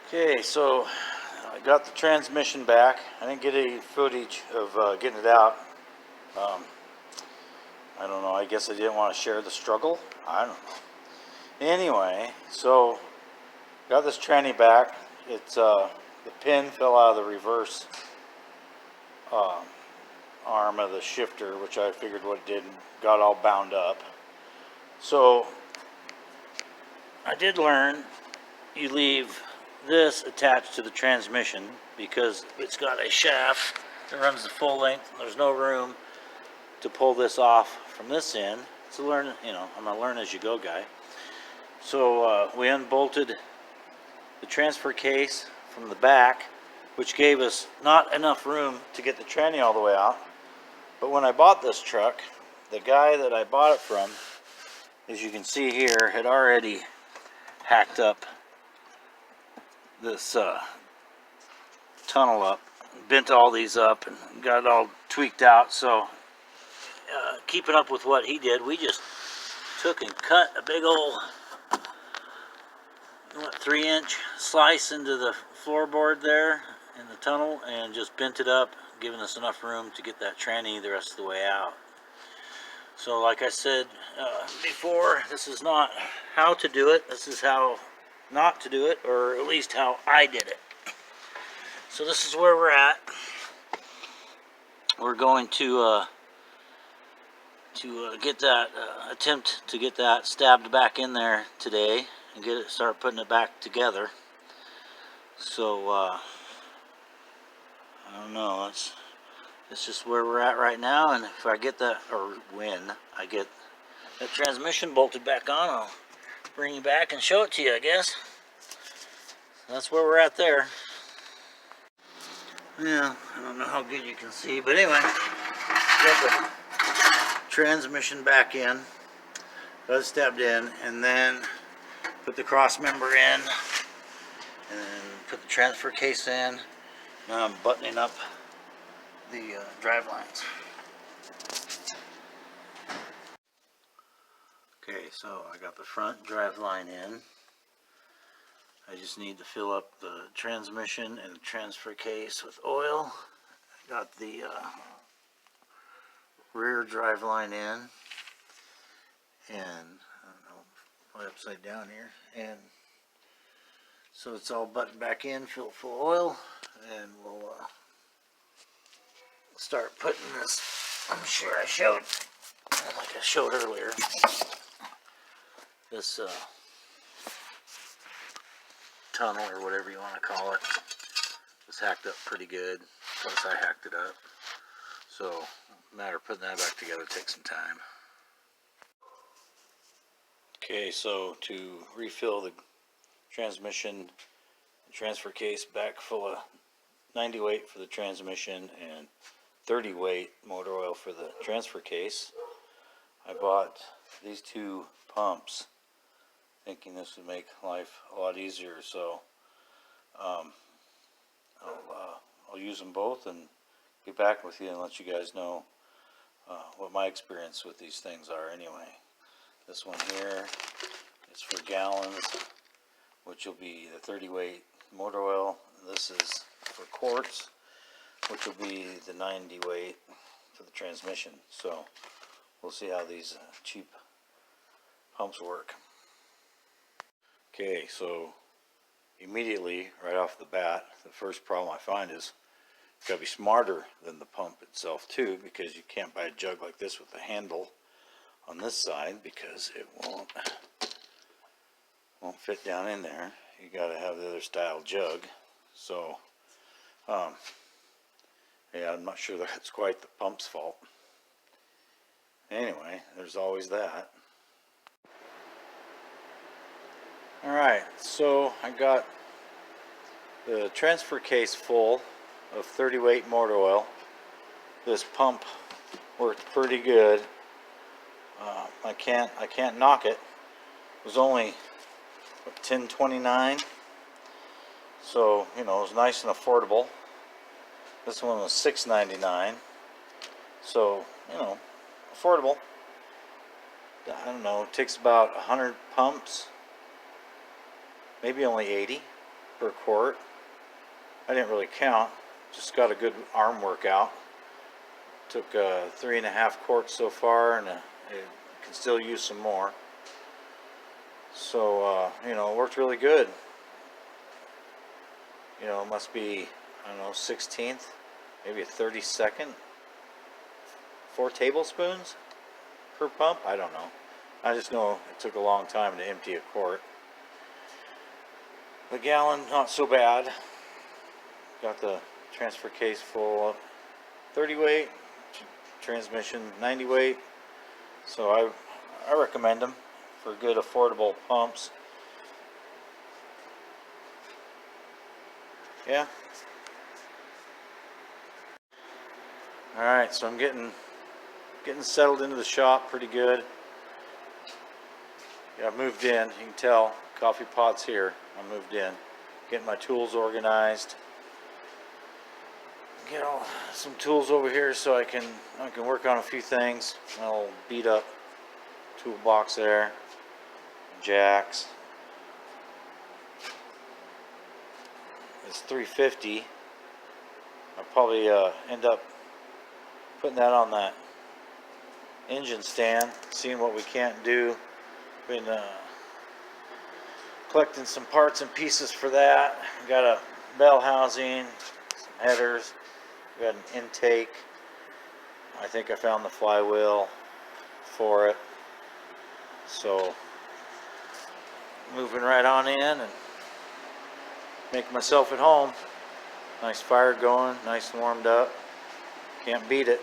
Okay, so I got the transmission back. I didn't get any footage of getting it out. Um, I don't know. I guess I didn't want to share the struggle. I don't know. Anyway, so got this tranny back. It's the pin fell out of the reverse uh, arm of the shifter, which I figured what it did, and got all bound up. So I did learn you leave this attached to the transmission because it's got a shaft that runs the full length. There's no room to pull this off from this end. It's a learn, I'm a learn as you go guy. So we unbolted the transfer case from the back, which gave us not enough room to get the tranny all the way out. But when I bought this truck, the guy that I bought it from, as you can see here, had already hacked up this tunnel up, bent all these up, and got it all tweaked out. So keeping up with what he did, we just took and cut a big old 3-inch slice into the floorboard there in the tunnel and just bent it up, giving us enough room to get that tranny the rest of the way out. So like I said before, this is not how to do it, this is how not to do it, or at least how I did it. So this is where we're at. We're going to get that, attempt to get that stabbed back in there today and start putting it back together. So I don't know, it's just where we're at right now, and if I get that, or when I get that transmission bolted back on, I'll bring you back and show it to you, I guess. That's where we're at there. Yeah, I don't know how good you can see, but anyway, got the transmission back in, got it stabbed in, and then put the cross member in, and then put the transfer case in. Now I'm buttoning up the drive lines. Okay, so I got the front drive line in. I just need to fill up the transmission and the transfer case with oil. Got the rear drive line in, and I don't know, probably upside down here, and so it's all buttoned back in, filled full of oil, and we'll start putting this. I'm sure I showed, like I showed earlier, this tunnel or whatever you want to call it was hacked up pretty good. Plus I hacked it up, so a matter of putting that back together takes some time. Okay, so to refill the transmission transfer case back full of 90 weight for the transmission and 30 weight motor oil for the transfer case, I bought these two pumps thinking this would make life a lot easier. So I'll use them both and get back with you and let you guys know what my experience with these things are anyway. This one here is for gallons, which will be the 30 weight motor oil. This is for quarts, which will be the 90 weight for the transmission. So we'll see how these cheap pumps work. Okay, so immediately right off the bat, the first problem I find is it's got to be smarter than the pump itself too, because you can't buy a jug like this with a handle on this side because it won't fit down in there. You got to have the other style jug. So yeah, I'm not sure that's quite the pump's fault. Anyway, there's always that. Alright, so I got the transfer case full of 30 weight motor oil. This pump worked pretty good. I can't knock it. It was only $10.29, so it was nice and affordable. This one was $6.99, so affordable. I don't know, it takes about 100 pumps, maybe only 80. per quart. I didn't really count, just got a good arm workout. Took 3.5 quarts so far, and it can still use some more. So, you know, it worked really good. You know, it must be, I don't know, 16th, maybe a 32nd, 4 tablespoons per pump. I don't know. I just know it took a long time to empty a quart. The gallon, not so bad. Got the transfer case full of 30 weight, transmission 90 weight. So I recommend them for good affordable pumps. Yeah. Alright, so I'm getting settled into the shop pretty good. Yeah, I moved in. You can tell coffee pot's here. I moved in. Getting my tools organized. Get some tools over here so I can work on a few things. I'll beat up toolbox there. Jacks. It's 350. I'll probably end up putting that on that engine stand, seeing what we can't do. Been collecting some parts and pieces for that. Got a bell housing, some headers, got an intake. I think I found the flywheel for it. So moving right on in and making myself at home. Nice fire going, nice and warmed up. Can't beat it.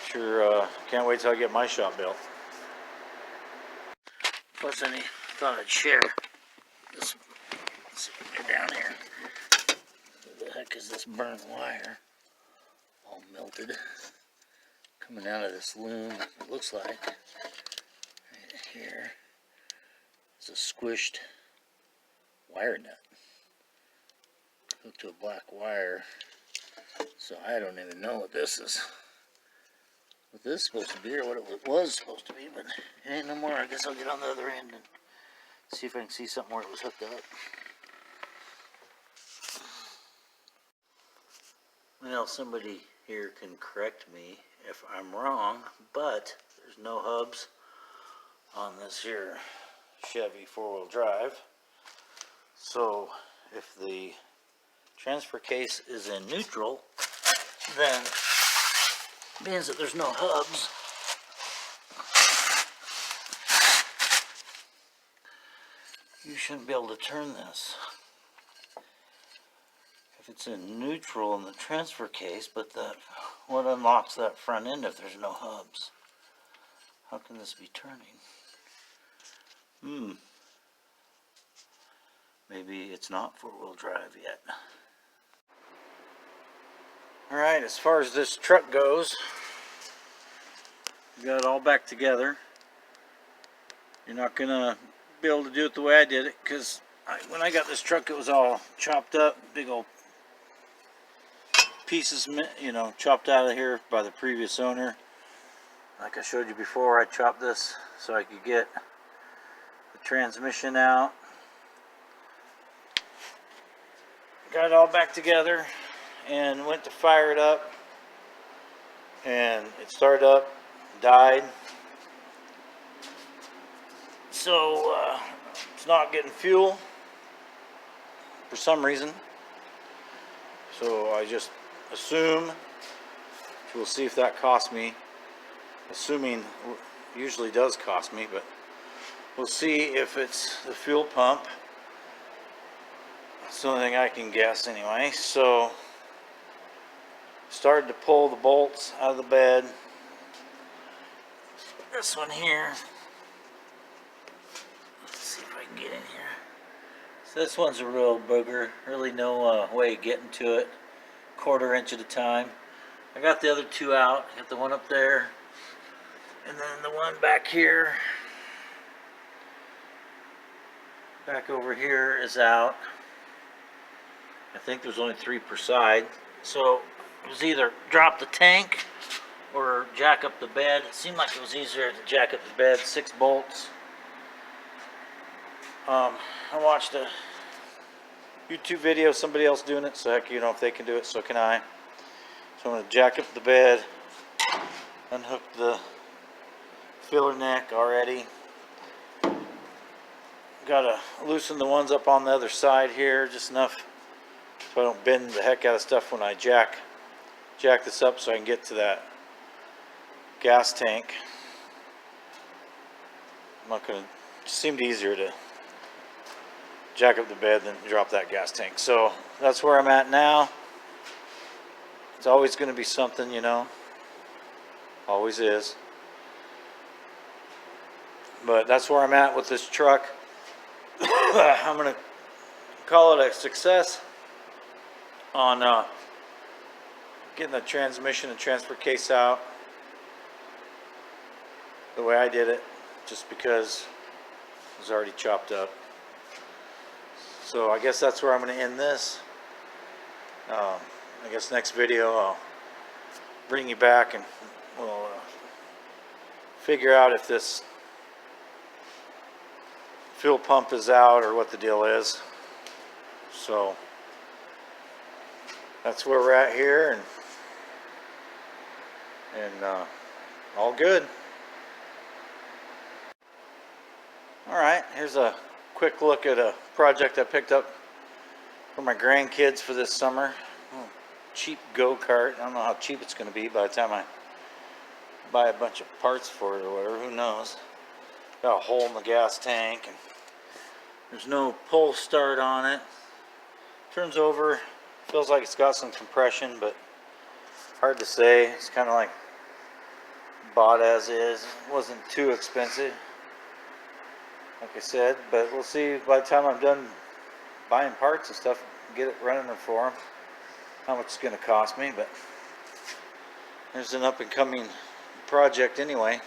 Sure, can't wait till I get my shop built. Plus, I thought I'd share this. Let's see, get down here. What the heck is this burnt wire? All melted. Coming out of this loom, it looks like. Right here. It's a squished wire nut. Hooked to a black wire. So I don't even know what this is. What this is supposed to be, or what it was supposed to be, but it ain't no more. I guess I'll get on the other end and see if I can see something where it was hooked up. Well, somebody here can correct me if I'm wrong, but there's no hubs on this here Chevy 4-wheel drive. So if the transfer case is in neutral, then it means that there's no hubs. You shouldn't be able to turn this. If it's in neutral in the transfer case, but what unlocks that front end if there's no hubs? How can this be turning? Maybe it's not 4-wheel drive yet. Alright, as far as this truck goes, we got it all back together. You're not gonna be able to do it the way I did it, because when I got this truck, it was all chopped up, big old pieces, you know, chopped out of here by the previous owner. Like I showed you before, I chopped this so I could get the transmission out. Got it all back together and went to fire it up, and it started up, died. So it's not getting fuel for some reason. So I just assume, we'll see if that costs me. Assuming usually does cost me, but we'll see if it's the fuel pump. That's the only thing I can guess anyway. So started to pull the bolts out of the bed. This one here. Let's see if I can get in here. So this one's a real booger. Really no way of getting to it. 1/4 inch at a time. I got the other two out. I got the one up there, and then the one back here. Back over here is out. I think there's only 3 per side. So it was either drop the tank or jack up the bed. It seemed like it was easier to jack up the bed. 6 bolts. I watched a YouTube video, somebody else doing it, so heck, you know, if they can do it, so can I. So I'm going to jack up the bed, unhook the filler neck already. Got to loosen the ones up on the other side here, just enough so I don't bend the heck out of stuff when I jack this up, so I can get to that gas tank. I'm not going to, it seemed easier to jack up the bed than drop that gas tank. So that's where I'm at now. It's always going to be something, you know, always is. But that's where I'm at with this truck. I'm going to call it a success on getting the transmission and transfer case out the way I did it, just because it was already chopped up. So I guess that's where I'm going to end this. I guess next video I'll bring you back and we'll figure out if this fuel pump is out or what the deal is. So that's where we're at here, and all good. All right, here's a quick look at a project I picked up for my grandkids for this summer. Cheap go-kart. I don't know how cheap it's going to be by the time I buy a bunch of parts for it or whatever, who knows. Got a hole in the gas tank and there's no pull start on it. Turns over, feels like it's got some compression, but hard to say. It's kind of like bought as is. It wasn't too expensive, like I said, but we'll see by the time I'm done buying parts and stuff, get it running for them, how much it's going to cost me. But there's an up and coming project anyway.